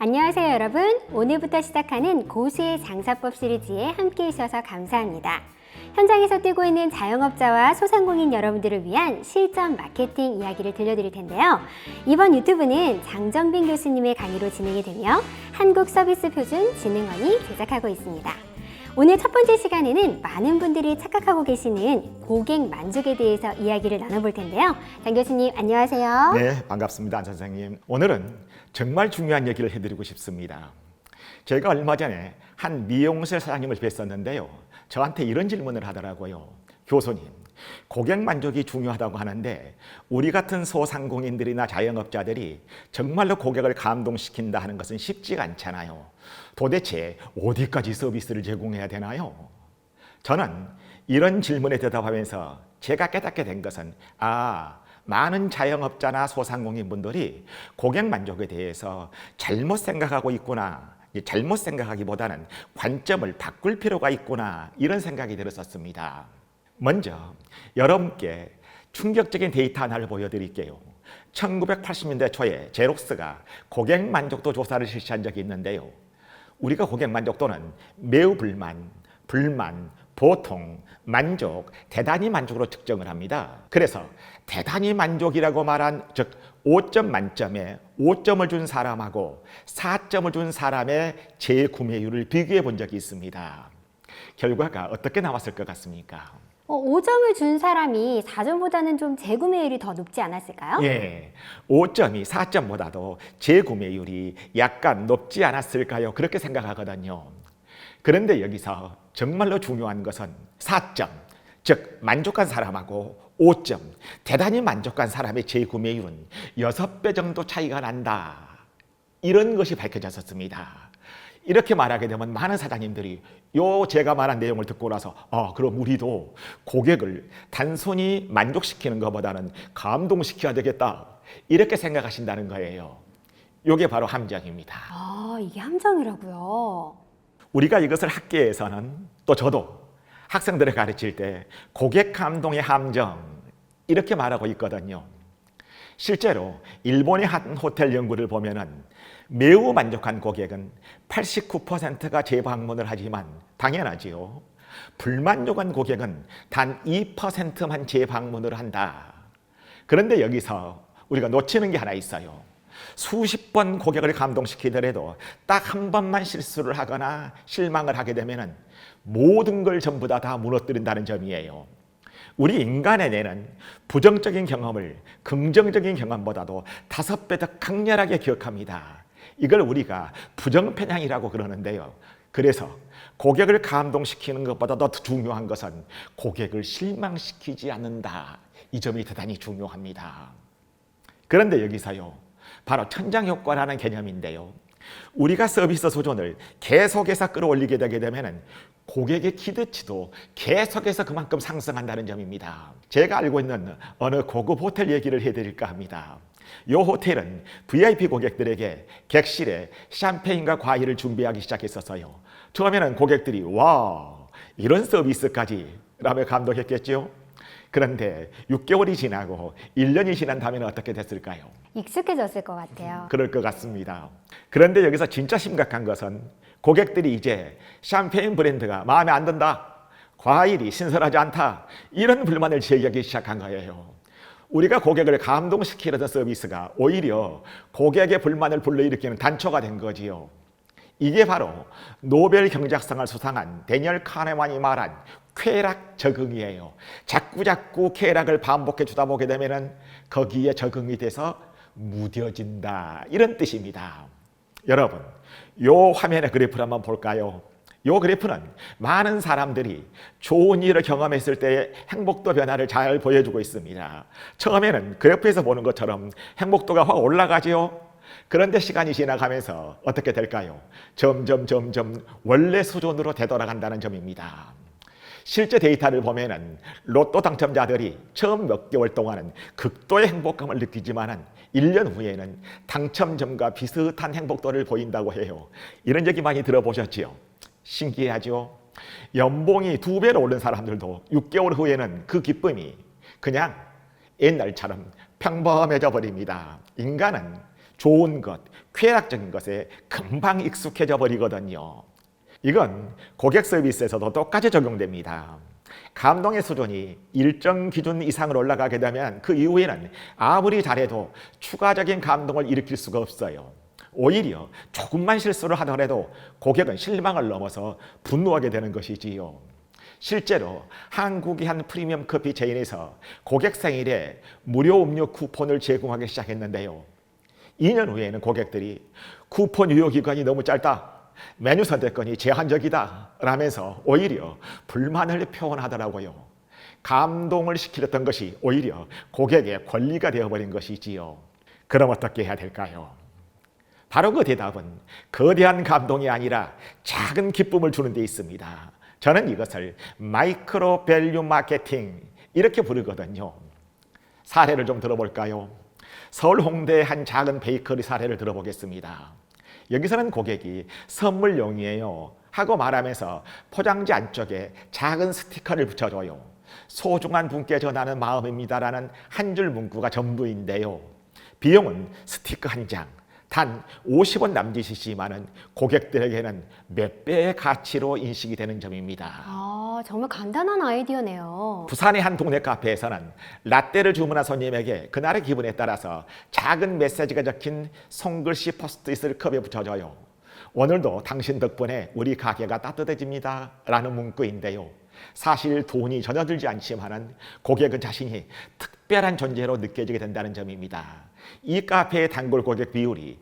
안녕하세요 여러분. 오늘부터 시작하는 고수의 장사법 시리즈에 함께 해주셔서 감사합니다. 현장에서 뛰고 있는 자영업자와 소상공인 여러분들을 위한 실전 마케팅 이야기를 들려드릴 텐데요. 이번 유튜브는 장정빈 교수님의 강의로 진행이 되며 한국서비스표준진흥원이 제작하고 있습니다. 오늘 첫 번째 시간에는 많은 분들이 착각하고 계시는 고객 만족에 대해서 이야기를 나눠볼 텐데요. 장 교수님 안녕하세요. 네, 반갑습니다. 안 선생님. 오늘은 정말 중요한 얘기를 해드리고 싶습니다. 제가 얼마 전에 한 미용실 사장님을 뵀었는데요. 저한테 이런 질문을 하더라고요. 교수님, 고객 만족이 중요하다고 하는데 우리 같은 소상공인들이나 자영업자들이 정말로 고객을 감동시킨다 하는 것은 쉽지가 않잖아요. 도대체 어디까지 서비스를 제공해야 되나요? 저는 이런 질문에 대답하면서 제가 깨닫게 된 것은 많은 자영업자나 소상공인 분들이 고객 만족에 대해서 잘못 생각하고 있구나. 잘못 생각하기보다는 관점을 바꿀 필요가 있구나. 이런 생각이 들었었습니다. 먼저 여러분께 충격적인 데이터 하나를 보여드릴게요. 1980년대 초에 제록스가 고객 만족도 조사를 실시한 적이 있는데요. 우리가 고객 만족도는 매우 불만, 보통, 만족, 대단히 만족으로 측정을 합니다. 그래서 대단히 만족이라고 말한 즉 5점 만점에 5점을 준 사람하고 4점을 준 사람의 재구매율을 비교해 본 적이 있습니다. 결과가 어떻게 나왔을 것 같습니까? 5점을 준 사람이 4점보다는 좀 재구매율이 더 높지 않았을까요? 예, 5점이 4점보다도 재구매율이 약간 높지 않았을까요? 그렇게 생각하거든요. 그런데 여기서 정말로 중요한 것은 4점, 즉 만족한 사람하고 5점, 대단히 만족한 사람의 재구매율은 6배 정도 차이가 난다. 이런 것이 밝혀졌었습니다. 이렇게 말하게 되면 많은 사장님들이 제가 말한 내용을 듣고 나서 그럼 우리도 고객을 단순히 만족시키는 것보다는 감동시켜야 되겠다. 이렇게 생각하신다는 거예요. 이게 바로 함정입니다. 이게 함정이라고요? 우리가 이것을 학계에서는 또 저도 학생들을 가르칠 때 고객 감동의 함정 이렇게 말하고 있거든요. 실제로 일본의 한 호텔 연구를 보면은 매우 만족한 고객은 89%가 재방문을 하지만 당연하지요. 불만족한 고객은 단 2%만 재방문을 한다. 그런데 여기서 우리가 놓치는 게 하나 있어요. 수십 번 고객을 감동시키더라도 딱 한 번만 실수를 하거나 실망을 하게 되면 모든 걸 전부 다 무너뜨린다는 점이에요. 우리 인간의 뇌는 부정적인 경험을 긍정적인 경험보다도 5배 더 강렬하게 기억합니다. 이걸 우리가 부정편향이라고 그러는데요. 그래서 고객을 감동시키는 것보다 더 중요한 것은 고객을 실망시키지 않는다. 이 점이 대단히 중요합니다. 그런데 여기서요. 바로 천장효과라는 개념인데요. 우리가 서비스 수준을 계속해서 끌어올리게 되게 되면 고객의 기대치도 계속해서 그만큼 상승한다는 점입니다. 제가 알고 있는 어느 고급 호텔 얘기를 해드릴까 합니다. 이 호텔은 VIP 고객들에게 객실에 샴페인과 과일을 준비하기 시작했었어요. 처음에는 고객들이 와 이런 서비스까지 라며 감동했겠죠. 그런데 6개월이 지나고 1년이 지난 다음에는 어떻게 됐을까요? 익숙해졌을 것 같아요. 그럴 것 같습니다. 그런데 여기서 진짜 심각한 것은 고객들이 이제 샴페인 브랜드가 마음에 안 든다, 과일이 신선하지 않다 이런 불만을 제기하기 시작한 거예요. 우리가 고객을 감동시키려던 서비스가 오히려 고객의 불만을 불러일으키는 단초가 된 거지요. 이게 바로 노벨 경제학상을 수상한 데니얼 카네만이 말한 쾌락 적응이에요. 자꾸 쾌락을 반복해 주다 보게 되면 거기에 적응이 돼서 무뎌진다. 이런 뜻입니다. 여러분, 요 화면의 그래프를 한번 볼까요? 요 그래프는 많은 사람들이 좋은 일을 경험했을 때의 행복도 변화를 잘 보여주고 있습니다. 처음에는 그래프에서 보는 것처럼 행복도가 확 올라가지요. 그런데 시간이 지나가면서 어떻게 될까요? 점점 원래 수준으로 되돌아간다는 점입니다. 실제 데이터를 보면은 로또 당첨자들이 처음 몇 개월 동안은 극도의 행복감을 느끼지만은 1년 후에는 당첨점과 비슷한 행복도를 보인다고 해요. 이런 얘기 많이 들어보셨지요? 신기하죠? 연봉이 2배로 오른 사람들도 6개월 후에는 그 기쁨이 그냥 옛날처럼 평범해져 버립니다. 인간은 좋은 것, 쾌락적인 것에 금방 익숙해져 버리거든요. 이건 고객 서비스에서도 똑같이 적용됩니다. 감동의 수준이 일정 기준 이상으로 올라가게 되면 그 이후에는 아무리 잘해도 추가적인 감동을 일으킬 수가 없어요. 오히려 조금만 실수를 하더라도 고객은 실망을 넘어서 분노하게 되는 것이지요. 실제로 한국의 한 프리미엄 커피 체인에서 고객 생일에 무료 음료 쿠폰을 제공하기 시작했는데요. 2년 후에는 고객들이 쿠폰 유효 기간이 너무 짧다, 메뉴 선택권이 제한적이다 라면서 오히려 불만을 표현하더라고요. 감동을 시키려던 것이 오히려 고객의 권리가 되어버린 것이지요. 그럼 어떻게 해야 될까요? 바로 그 대답은 거대한 감동이 아니라 작은 기쁨을 주는 데 있습니다. 저는 이것을 마이크로 밸류 마케팅 이렇게 부르거든요. 사례를 좀 들어볼까요? 서울 홍대의 한 작은 베이커리 사례를 들어보겠습니다. 여기서는 고객이 선물용이에요 하고 말하면서 포장지 안쪽에 작은 스티커를 붙여줘요. 소중한 분께 전하는 마음입니다라는 한 줄 문구가 전부인데요. 비용은 스티커 한 장, 단 50원 남짓이지만은 고객들에게는 몇 배의 가치로 인식이 되는 점입니다. 정말 간단한 아이디어네요. 부산의 한 동네 카페에서는 라떼를 주문한 손님에게 그날의 기분에 따라서 작은 메시지가 적힌 손글씨 포스트잇을 컵에 붙여줘요. 오늘도 당신 덕분에 우리 가게가 따뜻해집니다 라는 문구인데요. 사실 돈이 전혀 들지 않지만은 고객은 자신이 특별한 존재로 느껴지게 된다는 점입니다. 이 카페의 단골 고객 비율이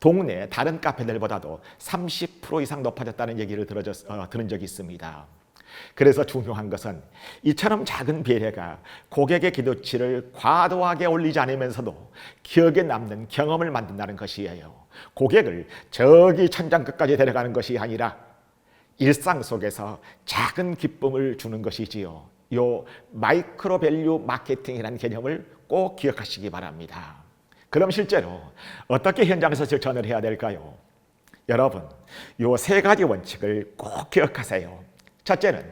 동네 다른 카페들보다도 30% 이상 높아졌다는 얘기를 들은 적이 있습니다. 그래서 중요한 것은 이처럼 작은 배려가 고객의 기대치를 과도하게 올리지 않으면서도 기억에 남는 경험을 만든다는 것이에요. 고객을 저기 천장 끝까지 데려가는 것이 아니라 일상 속에서 작은 기쁨을 주는 것이지요. 요 마이크로 밸류 마케팅이라는 개념을 꼭 기억하시기 바랍니다. 그럼 실제로 어떻게 현장에서 실천을 해야 될까요? 여러분, 요 세 가지 원칙을 꼭 기억하세요. 첫째는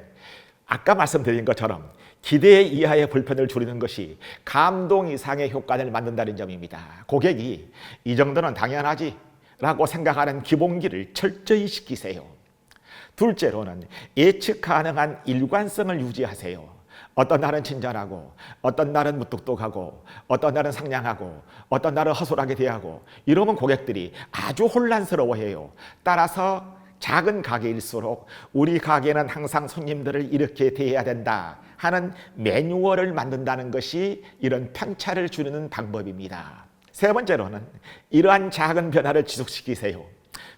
아까 말씀드린 것처럼 기대 이하의 불편을 줄이는 것이 감동 이상의 효과를 만든다는 점입니다. 고객이 이 정도는 당연하지 라고 생각하는 기본기를 철저히 지키세요. 둘째로는 예측 가능한 일관성을 유지하세요. 어떤 날은 친절하고 어떤 날은 무뚝뚝하고 어떤 날은 상냥하고 어떤 날은 허술하게 대하고 이러면 고객들이 아주 혼란스러워해요. 따라서 작은 가게일수록 우리 가게는 항상 손님들을 이렇게 대해야 된다 하는 매뉴얼을 만든다는 것이 이런 편차를 줄이는 방법입니다. 세 번째로는 이러한 작은 변화를 지속시키세요.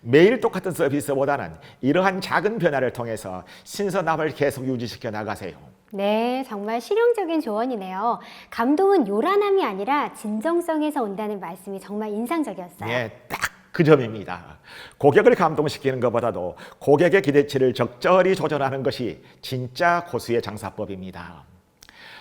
매일 똑같은 서비스보다는 이러한 작은 변화를 통해서 신선함을 계속 유지시켜 나가세요. 네, 정말 실용적인 조언이네요. 감동은 요란함이 아니라 진정성에서 온다는 말씀이 정말 인상적이었어요. 네, 딱 그 점입니다. 고객을 감동시키는 것보다도 고객의 기대치를 적절히 조절하는 것이 진짜 고수의 장사법입니다.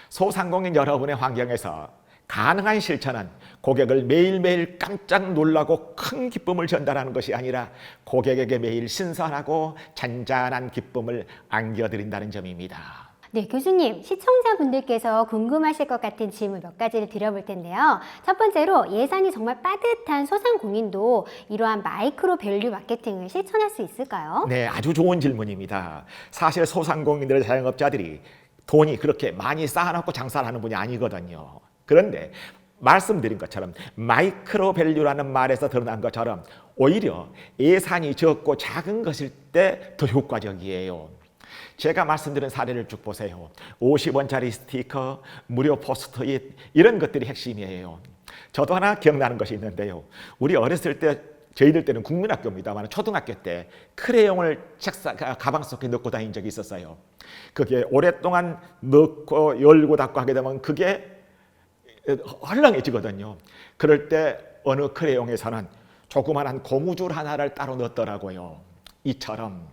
소상공인 여러분의 환경에서 가능한 실천은 고객을 매일매일 깜짝 놀라고 큰 기쁨을 전달하는 것이 아니라 고객에게 매일 신선하고 잔잔한 기쁨을 안겨드린다는 점입니다. 네, 교수님, 시청자분들께서 궁금하실 것 같은 질문 몇 가지를 드려볼 텐데요. 첫 번째로 예산이 정말 빠듯한 소상공인도 이러한 마이크로 밸류 마케팅을 실천할 수 있을까요? 네, 아주 좋은 질문입니다. 사실 소상공인들의 자영업자들이 돈이 그렇게 많이 쌓아놓고 장사를 하는 분이 아니거든요. 그런데 말씀드린 것처럼 마이크로 밸류라는 말에서 드러난 것처럼 오히려 예산이 적고 작은 것일 때 더 효과적이에요. 제가 말씀드린 사례를 쭉 보세요. 50원짜리 스티커, 무료 포스트잇 이런 것들이 핵심이에요. 저도 하나 기억나는 것이 있는데요. 우리 어렸을 때 저희들 때는 국민학교입니다만 초등학교 때 크레용을 가방 속에 넣고 다닌 적이 있었어요. 그게 오랫동안 넣고 열고 닫고 하게 되면 그게 헐렁해지거든요. 그럴 때 어느 크레용에서는 조그만한 고무줄 하나를 따로 넣었더라고요. 이처럼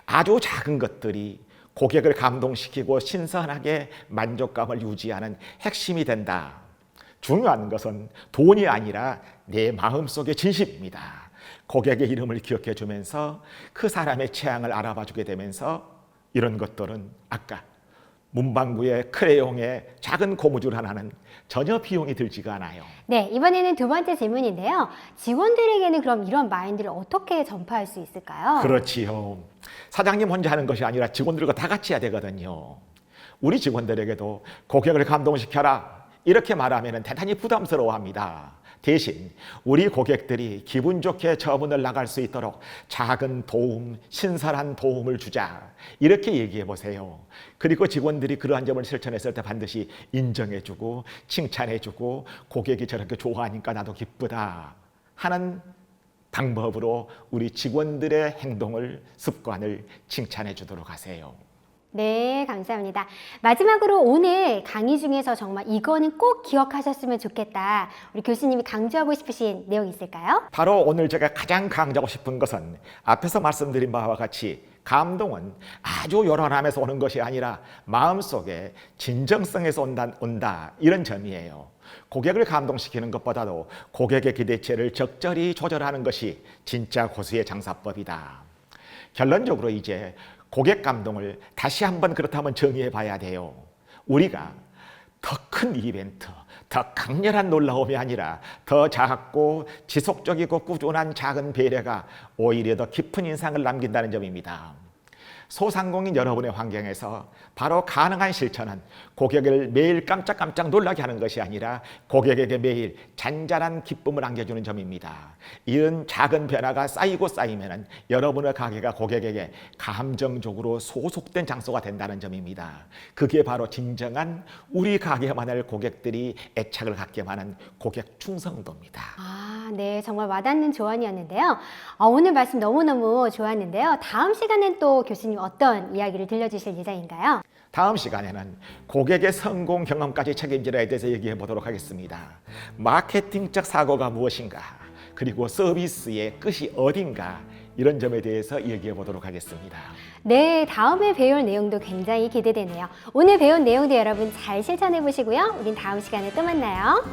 아주 작은 것들이 고객을 감동시키고 신선하게 만족감을 유지하는 핵심이 된다. 중요한 것은 돈이 아니라 내 마음속의 진심입니다. 고객의 이름을 기억해 주면서 그 사람의 취향을 알아봐 주게 되면서 이런 것들은 아까 문방구에 크레용에 작은 고무줄 하나는 전혀 비용이 들지가 않아요. 네, 이번에는 두 번째 질문인데요. 직원들에게는 그럼 이런 마인드를 어떻게 전파할 수 있을까요? 그렇지요. 사장님 혼자 하는 것이 아니라 직원들과 다 같이 해야 되거든요. 우리 직원들에게도 고객을 감동시켜라 이렇게 말하면 대단히 부담스러워합니다. 대신 우리 고객들이 기분 좋게 저문을 나갈 수 있도록 작은 도움, 신선한 도움을 주자 이렇게 얘기해 보세요. 그리고 직원들이 그러한 점을 실천했을 때 반드시 인정해주고 칭찬해주고 고객이 저렇게 좋아하니까 나도 기쁘다 하는 방법으로 우리 직원들의 행동을, 습관을 칭찬해 주도록 하세요. 네, 감사합니다. 마지막으로 오늘 강의 중에서 정말 이거는 꼭 기억하셨으면 좋겠다. 우리 교수님이 강조하고 싶으신 내용 있을까요? 바로 오늘 제가 가장 강조하고 싶은 것은 앞에서 말씀드린 바와 같이 감동은 아주 요란함에서 오는 것이 아니라 마음속에 진정성에서 온다 이런 점이에요. 고객을 감동시키는 것보다도 고객의 기대치를 적절히 조절하는 것이 진짜 고수의 장사법이다. 결론적으로 이제 고객 감동을 다시 한번 그렇다면 정의해 봐야 돼요. 우리가 더 큰 이벤트, 더 강렬한 놀라움이 아니라 더 작고 지속적이고 꾸준한 작은 배려가 오히려 더 깊은 인상을 남긴다는 점입니다. 소상공인 여러분의 환경에서 바로 가능한 실천은 고객을 매일 깜짝깜짝 놀라게 하는 것이 아니라 고객에게 매일 잔잔한 기쁨을 안겨주는 점입니다. 이런 작은 변화가 쌓이고 쌓이면 여러분의 가게가 고객에게 감정적으로 소속된 장소가 된다는 점입니다. 그게 바로 진정한 우리 가게만을 고객들이 애착을 갖게 하는 고객 충성도입니다. 네, 정말 와닿는 조언이었는데요. 오늘 말씀 너무너무 좋았는데요. 다음 시간엔 또 교수님 어떤 이야기를 들려주실 예정인가요? 다음 시간에는 고객의 성공 경험까지 책임지라에 대해서 얘기해 보도록 하겠습니다. 마케팅적 사고가 무엇인가, 그리고 서비스의 끝이 어딘가 이런 점에 대해서 얘기해 보도록 하겠습니다. 네, 다음에 배울 내용도 굉장히 기대되네요. 오늘 배운 내용도 여러분 잘 실천해 보시고요. 우린 다음 시간에 또 만나요.